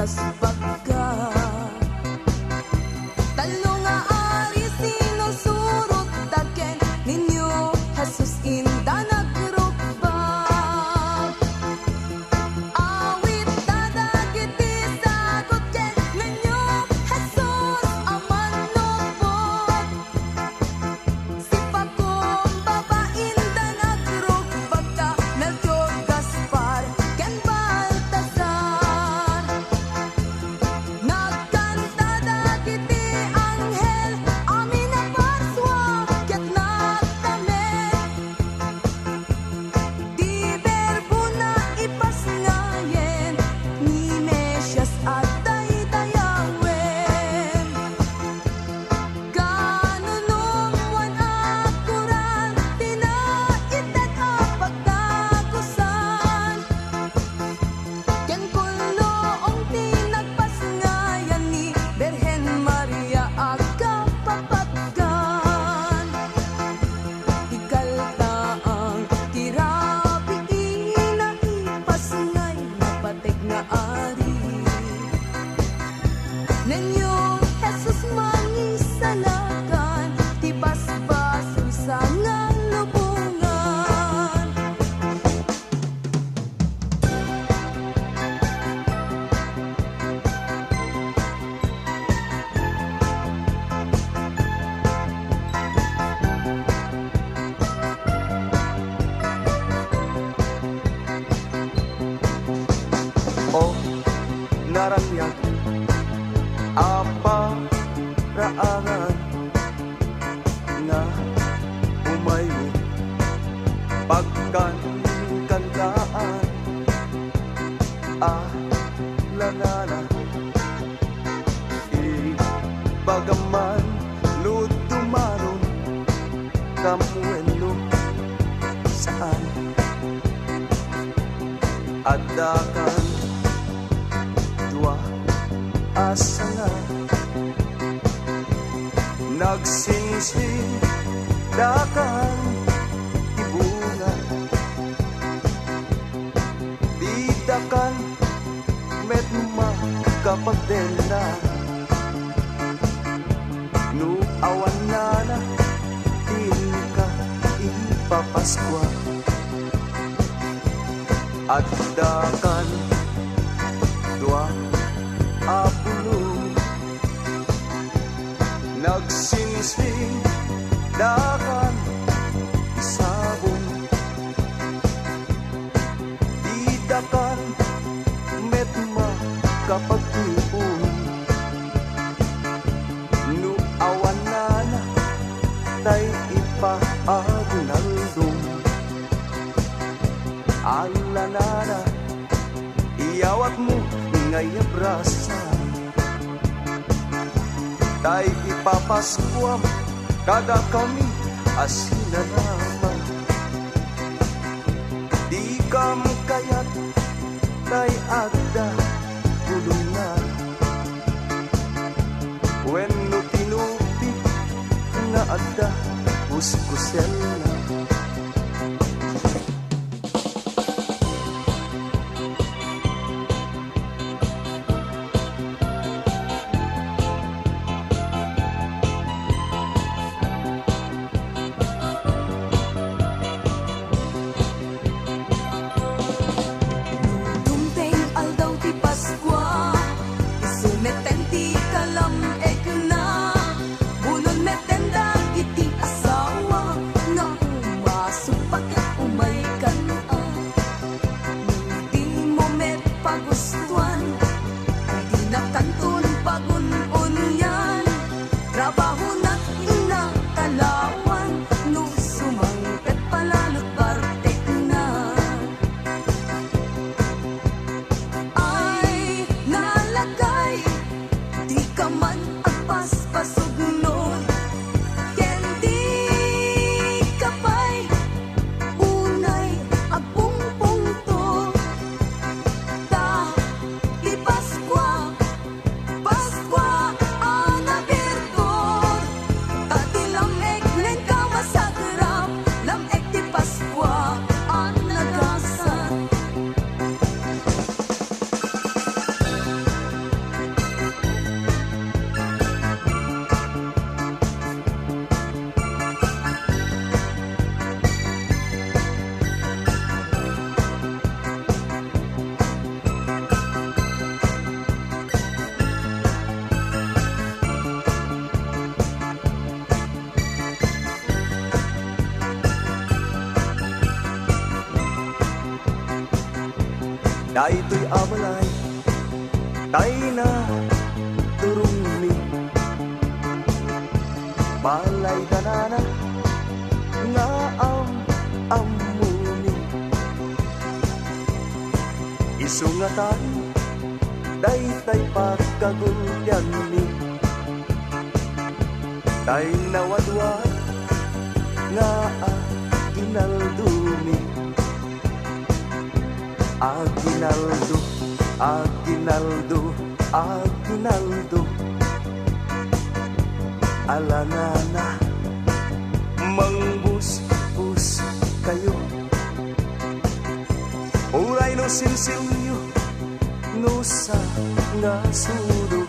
tas pagka talo nga ari sinusurot daken ninyo Jesus inda nagrukbang awit dadagiti sagot ken ninyo Jesus aman nupot si pagkong babain da nagrukbang ka Melchor Gaspar ken Baltasar nagkanta dagiti anghel amin na parswa ket nagtamet di berbo na ipasngayen ni Mesias at daydayawen kanunumwan akuran tinaited a pagdagusan ken kulnoong tinagpasngayan ni Birhen Maria agkapapatgan ikaltaang tirapi ina ipasngay napateg nga ari nenyo Jesus mangisalakan ti basbasol sa nga lubungan O narangyak apa raangan na umayo pagkankantaan lanana bagaman lutumaron kamuelo saan adakan dua asa nga nagsingsing dakan ibungan didakan medma kapagdela no awan na ka ipapaskwa at dakan dua apulo nagsingsing dakan isabong didakan medma kapagtipon no awan na tay ipaagunaldong alanana iyawat mo ngay abrasa tay ipapaskuam kada kami asina naman di kam kayat tay agda kulungan wenno tinupi na adda uskusel na Dumpeng aldaw ti Paskwa isumeten ti kalam ekna bunon meten dagiti asawa nga umasok pagkat umay kana di mo met pagustuhan di nakantun pagun-un yan trabaho na inakalawan no sumangpet palalot bartek na ay nalagay di ka man agpaspasugnon ken di kapay unay agpungpungto ta Tay to'y amalay, tay na turumi. Balay danana nga amuni. Isungatan, day pagkagulyan ni. Tay nawadwad nga ginaldumi. Aguinaldo, Aguinaldo, Aguinaldo. Alanana, mangbus-bus kayo. Uray no sinsilyo, no sa nga sudo.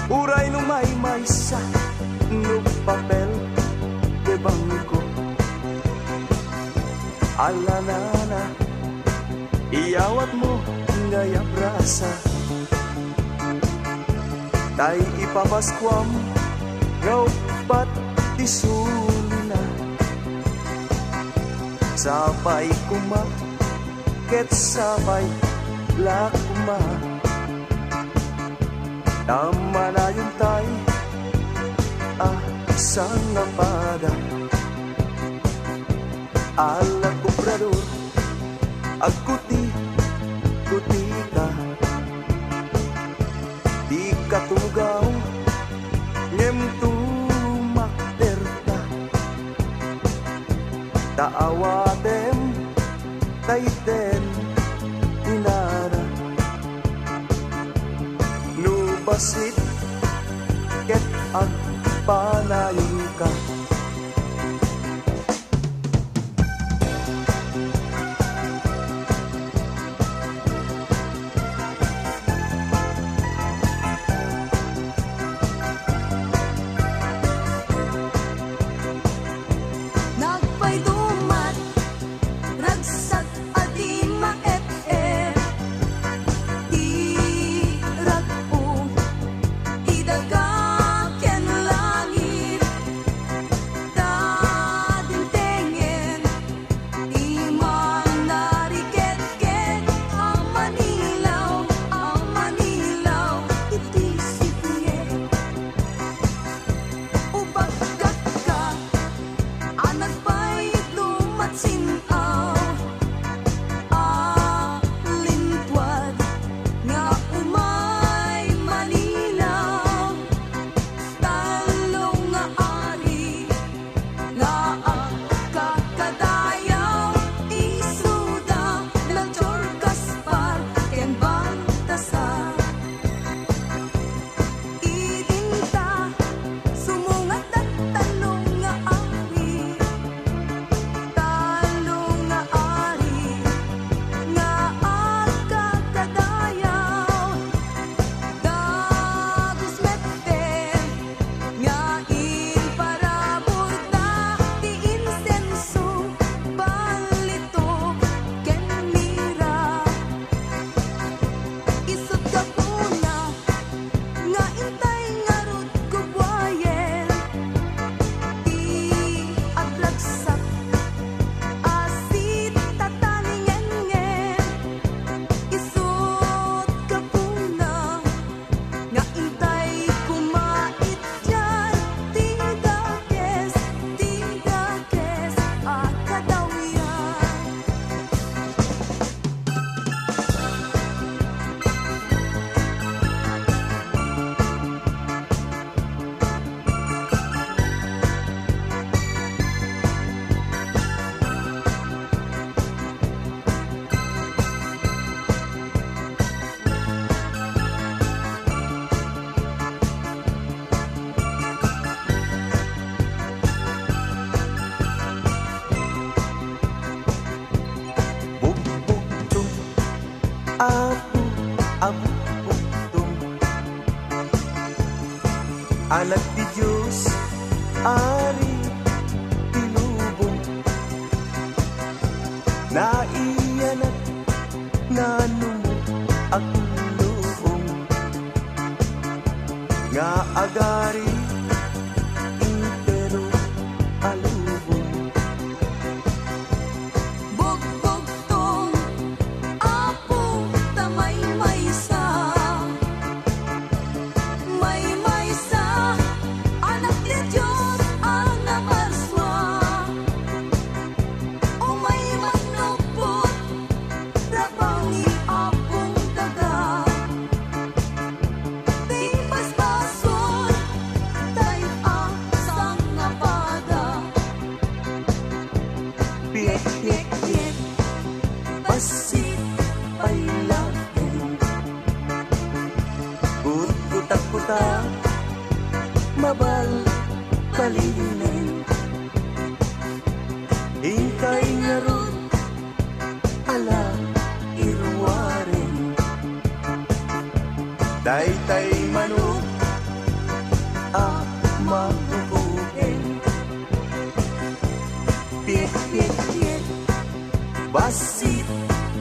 Uray no may maysa, no papel de bangko. Alanana, iyawat mo ngay abrasa. Tay ipapaskwam, ngaw ba't isulina. Sabay kuma, ket sabay lakuma. Tama na yun tay, sang napada. Ala kubrador, agkuti ka. Di katugaw, ngem tumakderta. Taawatem, tayten, inara. Nubasit, ket agpanayin ka. Nagpay dumat, ragsak adi maep-ep. Irag po, idaga ken langit. Dadintengen, iman nariket-ket. Ang Manilaw, iti sipye. Ubagkat ka, anak pa'y lumatsinaw. Lintwad nga umay Manilaw. Talong nga ari nga kakadayaw. Isuda ng Gaspar ken Baltasar. Idinta sumungat at talong nga ari. Talong nga ari nga kakadayaw. Dagos metten nga inparaburda. Ti insenso balito ken mira. Isut ka puna nga intay nga rod gubwayen. Ti aglagsak asit tatalingengen. Isut ka puna nga intay kumait dyan. Tigakes akadawyan. Bug-bugtong, abu-abu-bugtong. Anak di Diyos, ari tinubong. Naiyanat nanong agluong. Nga agari intero alubong. Bugbugtong basit pailain Gut-gutak-guta Mabal palinin Hintay nga ron ala irwarin Daytay manok maguguhin Piet-piet-piet basit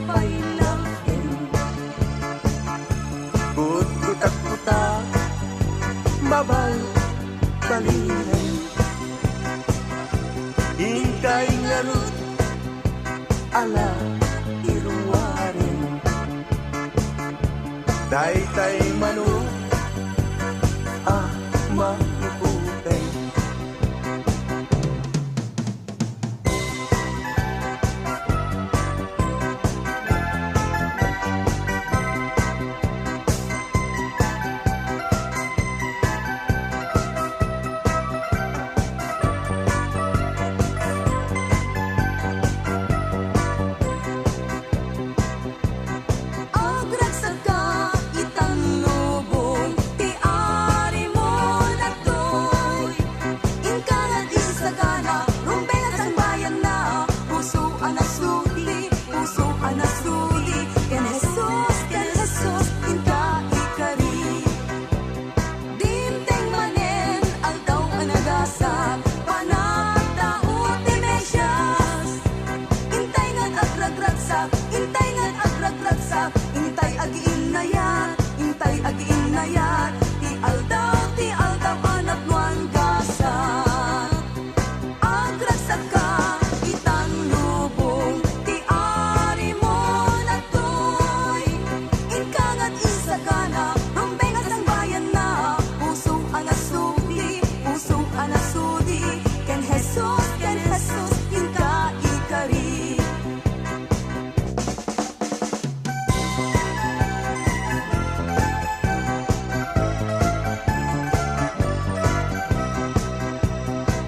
pailain Gut-gutak-gutak Mabal palinin Hintay nga ron ala irwarin Daytay manok maguguhin Agragsaka itang lubong ti ari mo nagtoy Inkangan isagana rumbengan sang bayan na Puso anasuli Ken Jesus inka ikari Dinteng manen aldaw anagasak Panatao ti Mesias Intay ngan agragragsak Intay agiin na yan Ti aldaw anak nuan gasak Agragsak ka itang lubong Ti ari mo nagtoy Inkangan isagana rumbengan sang bayan na Puso anasudi Ken Jesus inka ikari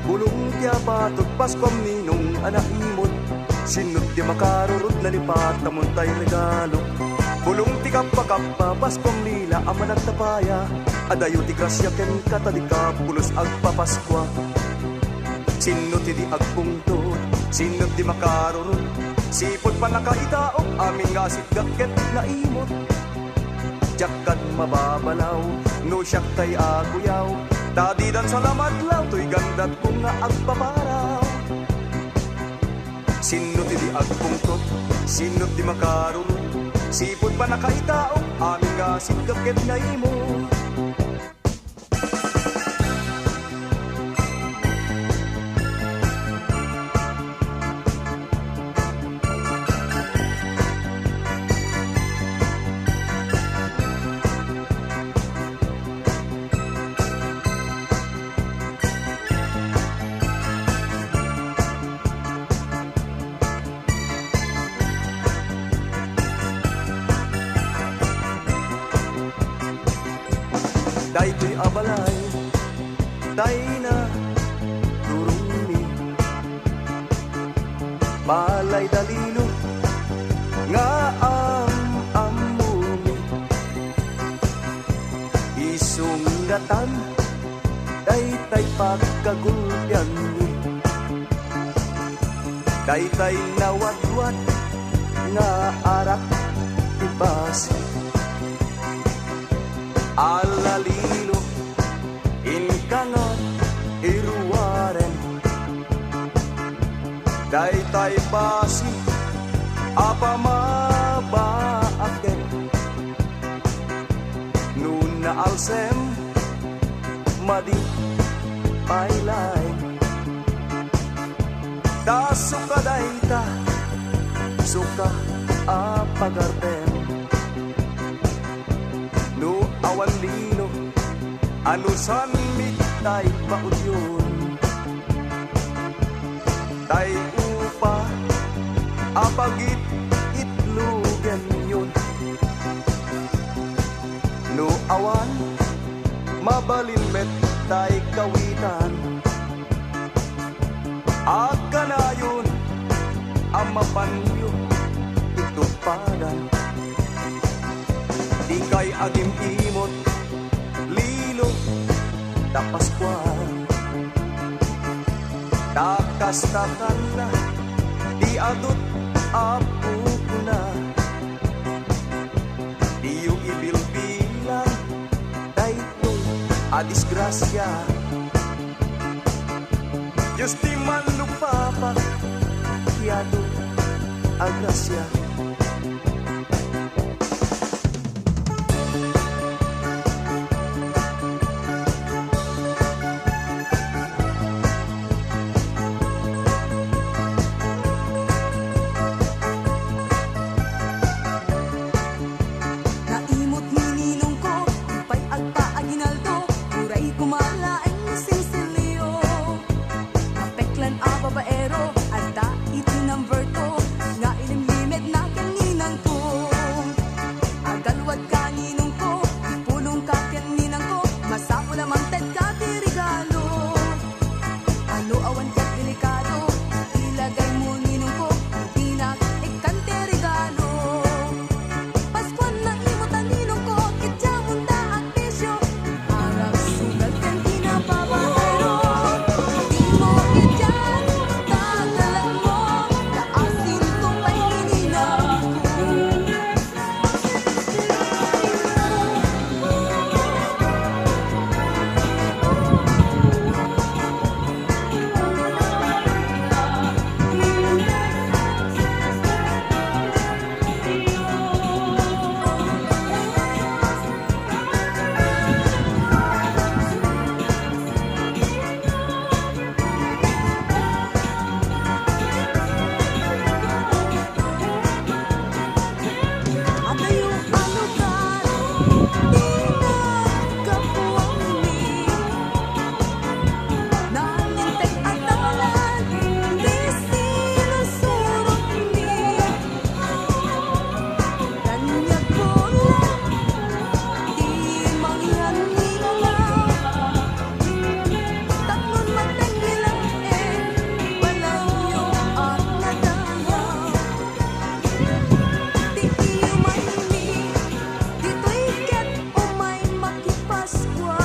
Bulong tiya patod paskom ninong anak imot Sinod di makarurod na lipat tamon tay regalo Bulong ti kappa paskom nila aman at tapaya Adayo ti grasya ken katadika pulos agpapaskwa Sinod ti di agpungtod Sinod di makarurod Sipod pa nakaitaok amin nga sitgakket na imot Jakad mababalaw no siyak tay aguyaw Dadidan sa lamadlaw, to'y gandat ko nga agpaparaw Sinot di agpungtot, sinot di makarunod Sipod pa nakaitaong, amin nga sitgakket na imo Daytoy abalay, day na durumi Balay dalilo, nga ang amumi Isunggatan, daytay pagkagulyan ni Daytay nawadwad, nga arak ibas Alalilo, inkangot, iruwaren Daytay basi, apamabaaken Nuna alsem, madi pailay Da suka dayta, suka apagarden No awan lino, anusan mitay maudyon Tay upa, apagit itlugen yun No awan, mabalinmet tay kawitan Agkanayon, amapanyo pay agim imot lilo da Pascual takas takan na di adot apo ko na di yung ibilbilang dayto a disgrasya Diyos di man lupapak kiyado a grasya Naimot ni ninong ko, ipay agpa aginaldo, uray kumalaeng sinsilyo. Napeklan a babaero, alta itinamverto, nga ilimlimed na kaninang ko. Agalwad ka ninong ko, ipulong ka kaninang ko, masapo naman ted ka ti regalo. Ano awan ka delikado, ilagay mo ninong ko, hindi na ikante regalo. Paskuan na imot ang ninong ko, kitya munda ang bisyo. Harap sugat kang pinapabatero. Di mo kitya, tagalan mo, taasin ko pa'y hininang ko. At ayong alugar, di nagkapuang ni. Nanintek at nawalan, di sinusurot ni. Kanya ko lang, di mangyan nila. Tatlong mateng nilang walang yung at nadaya. Di iyo may ni, dito'y ket umay makipaswa.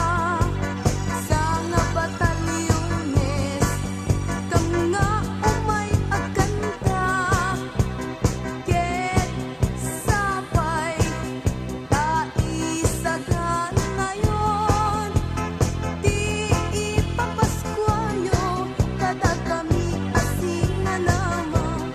Sa nga batalyones, kam nga umay agkanta. Ket sapay, taisagan ngayon. Di ipapaskuayo, kada kami asinga naman.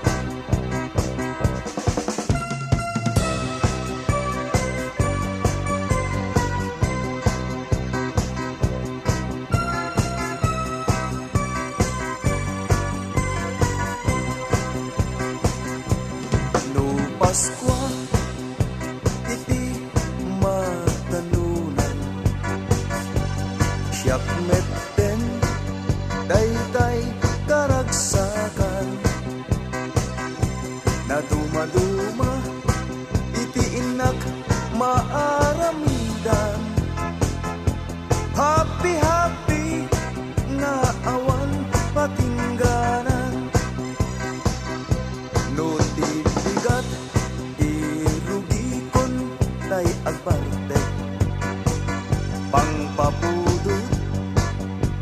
no Paskwa iti matanunan siyak metten daytay karagsakan na dumaduma iti inak maaramidan happy happy na awan patingganan no di bigat irugikon tay agparte pangpapudot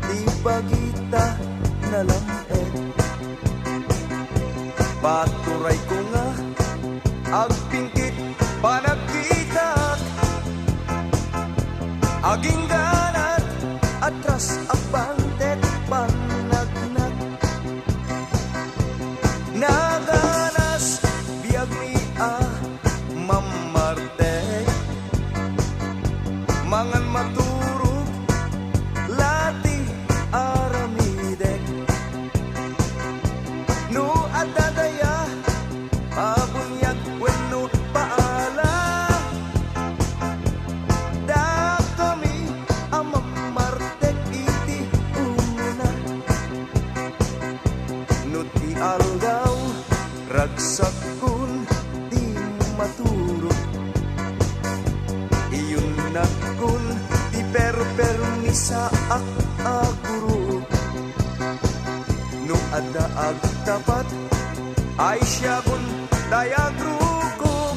di bagita na lamet paturay ko nga agpingkit panagkita aging ganat atras apantet panagnak naganas biag mi mamarte mangan maturog lati aramidek no adadaya pabunyag wenno paala da kami amamartek iti una no ti aldaw ragsak kun di maturog iyon nakun di permisa ak aguro no ada agtapat ay siya kun dayag ruko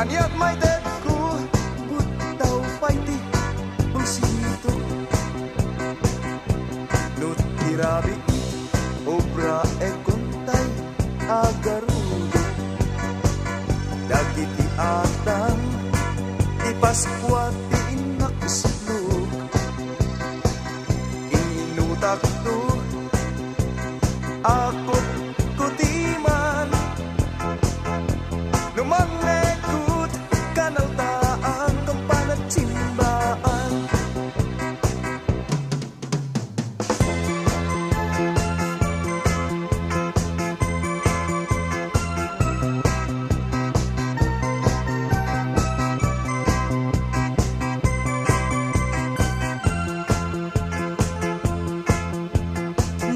Aniat may dead ko, butaw paiti, busito. Nutirabi, obra e kontay, agarudo. Dagiti atang, ipaskwati inakuslog. Inutak to, akot kutiman. Lumangekut, kanaltaan, kampanat simbaan.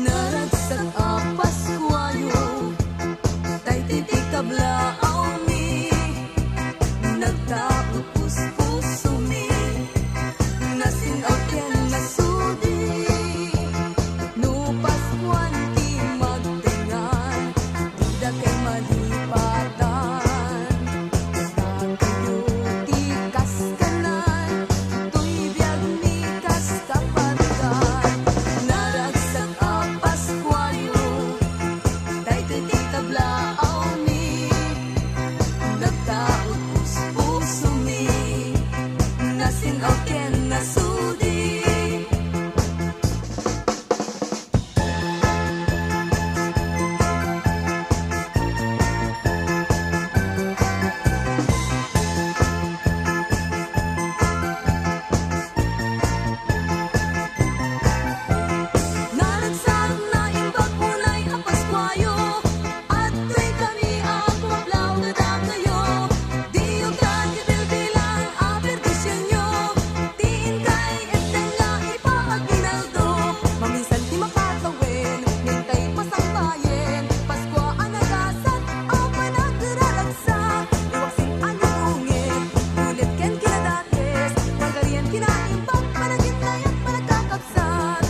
Naragsak a Paskwayo, tay titikablaw mi, nagtaot puspuso mi, nasinaw ken nasudi. No Paskwan ti magtingan, tida kay malipatan. Sa kayo ti kaskanan, tuy biyag mi kaskapatan. Naragsak a Paskwayo, tay titikablaw mi, nagtaot puspuso mi, nasinaw ken nasudi. Naragsak na imbag punay ang Paskwayo, at tuy kami ang kumablaw na kayo. Diyo kan kibilbilang apertisyon nyo, tiin kay eteng nga ipaaginaldo. Mamisan ti makatawin, nintay pasangbayen, Paskwa ang nagasat, ang panagraragsak. Iwaksin ang nalungit, ulit ken kinadates, pagarian kinaimbag, panagitnay at panagkakaksat.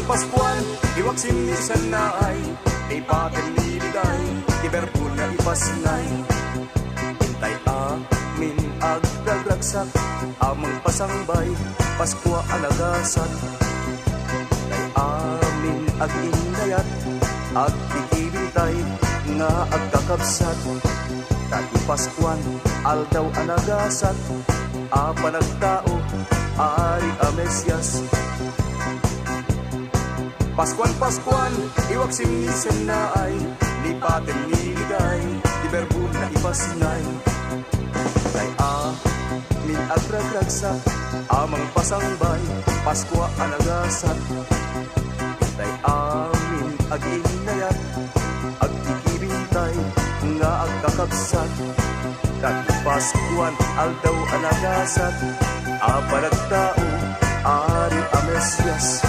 Paskuan, iwag sinisan na ay, ipaten niligay, iberbul na ipasingay. Intay amin agdagragsak, amang pasangbay, Paskwa alagasat. Intay amin aginayat, agkikibintay, nga agkakabsat. Tati Paskwan, aldaw alagasat, apanagtao, ari amesyas. Paskuan, iwag simnisen na ay, lipaten niligay, iberbul na ipasingay. Tay min agragragsak, amang pasangbay, Paskwa alagasat. Tay amin aginayat, agkikibintay, nga agkakabsat. Tati Paskwan, aldaw alagasat, apanagtao, ari amesyas.